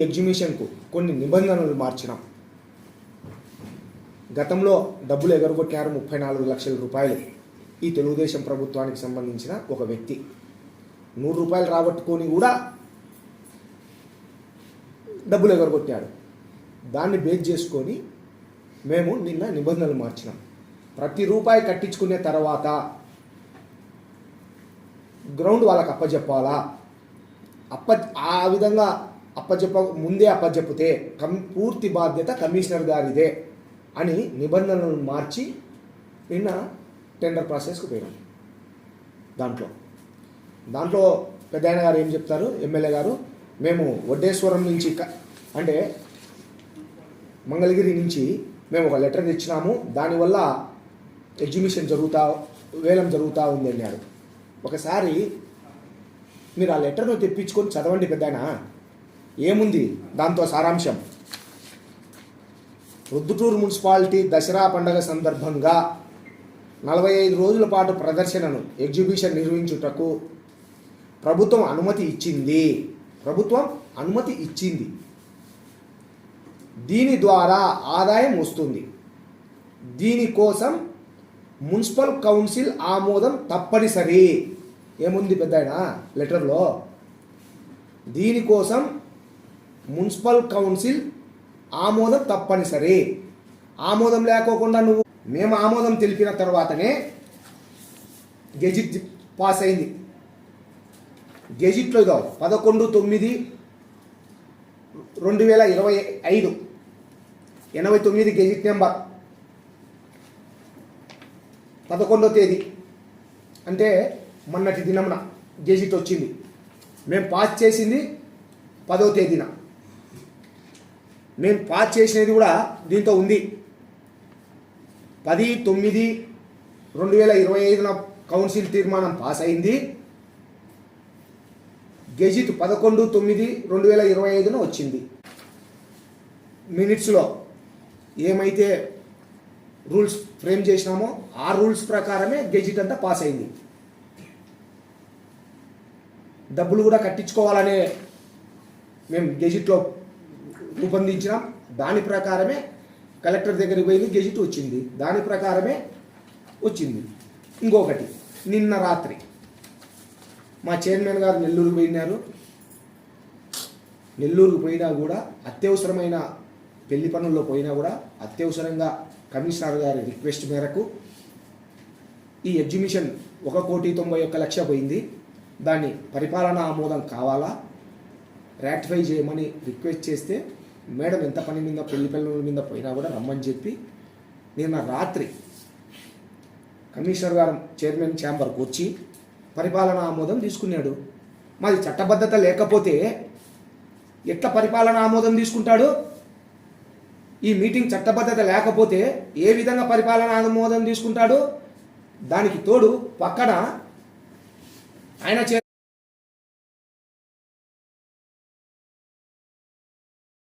ఎగ్జిబిషన్కు కొన్ని నిబంధనలు మార్చినాం. గతంలో డబ్బులు ఎగరగొట్టారు 34 లక్షల రూపాయలు. ఈ తెలుగుదేశం ప్రభుత్వానికి సంబంధించిన ఒక వ్యక్తి 100 రూపాయలు రాబట్టుకొని కూడా డబ్బులు ఎగరగొట్టాడు. దాన్ని బేస్ చేసుకొని మేము నిన్న నిబంధనలు మార్చినాం. ప్రతి రూపాయి కట్టించుకునే తర్వాత గ్రౌండ్ వాళ్ళకి అప్పచెప్పాలా, ఆ విధంగా ముందే అప్పచెప్పితే పూర్తి బాధ్యత కమిషనర్ గారిదే అని నిబంధనలను మార్చి నిన్న టెండర్ ప్రాసెస్కు పోయినాం. దాంట్లో పెద్దాయన గారు ఏం చెప్తారు, ఎమ్మెల్యే గారు, మేము వడ్డేశ్వరం నుంచి అంటే మంగళగిరి నుంచి మేము ఒక లెటర్ తెచ్చినాము, దానివల్ల ఎగ్జిబిషన్ వేలం జరుగుతూ ఉంది అన్నాడు. ఒకసారి మీరు ఆ లెటర్ను తెప్పించుకొని చదవండి పెద్దాయన, ఏముంది దాంతో సారాంశం. ప్రొద్దుటూరు మున్సిపాలిటీ దసరా పండుగ సందర్భంగా 45 రోజుల పాటు ప్రదర్శనను ఎగ్జిబిషన్ నిర్వహించుటకు ప్రభుత్వం అనుమతి ఇచ్చింది. దీని ద్వారా ఆదాయం వస్తుంది. దీనికోసం మున్సిపల్ కౌన్సిల్ ఆమోదం తప్పనిసరి. ఏముంది పెద్దాయన లెటర్లో? దీనికోసం మున్సిపల్ కౌన్సిల్ ఆమోదం తప్పనిసరి. ఆమోదం లేకోకుండా మేము ఆమోదం తెలిపిన తర్వాతనే గెజిట్ పాస్ అయింది. గెజిట్లో 11/9/2025 89 గెజిట్ నెంబర్ 11వ తేదీ అంటే మొన్నటి దినమున గెజిట్ వచ్చింది. మేము పాస్ చేసింది 10వ తేదీన. మేము పాస్ చేసినది కూడా దీంతో ఉంది. 10/9/2025 కౌన్సిల్ తీర్మానం పాస్ అయింది. గెజిట్ 11/9/2025 వచ్చింది. మినిట్స్లో ఏమైతే రూల్స్ ఫ్రేమ్ చేసినామో ఆ రూల్స్ ప్రకారమే గెజిట్ అంతా పాస్ అయింది. డబ్బులు కూడా కట్టించుకోవాలనే మేము గెజిట్లో రూపొందించినాం. దాని ప్రకారమే కలెక్టర్ దగ్గరికి పోయింది, గెజిట్ వచ్చింది. దాని ప్రకారమే వచ్చింది. ఇంకొకటి, నిన్న రాత్రి మా చైర్మన్ గారు నెల్లూరుకు పోయినారు. నెల్లూరుకు పోయినా కూడా అత్యవసరమైన పెళ్లి పనుల్లో పోయినా కూడా అత్యవసరంగా కమిషనర్ గారి రిక్వెస్ట్ మేరకు ఈ ఎగ్జిబిషన్ 1,91,00,000 పోయింది. దాన్ని పరిపాలనా ఆమోదం కావాలా, రాటిఫై చేయమని రిక్వెస్ట్ చేస్తే మేడం ఎంత పని మీద పెళ్లి పనుల మీద పోయినా కూడా రమ్మని చెప్పి నిన్న రాత్రి కమిషనర్ గారు చైర్మన్ ఛాంబర్కి వచ్చి పరిపాలనా ఆమోదం తీసుకున్నాడు. మాది చట్టబద్ధత లేకపోతే ఎట్లా పరిపాలనా ఆమోదం తీసుకుంటాడు? ఈ మీటింగ్ చట్టబద్ధత లేకపోతే ఏ విధంగా పరిపాలనా ఆమోదం తీసుకుంటాడు? దానికి తోడు పక్కన ఆయన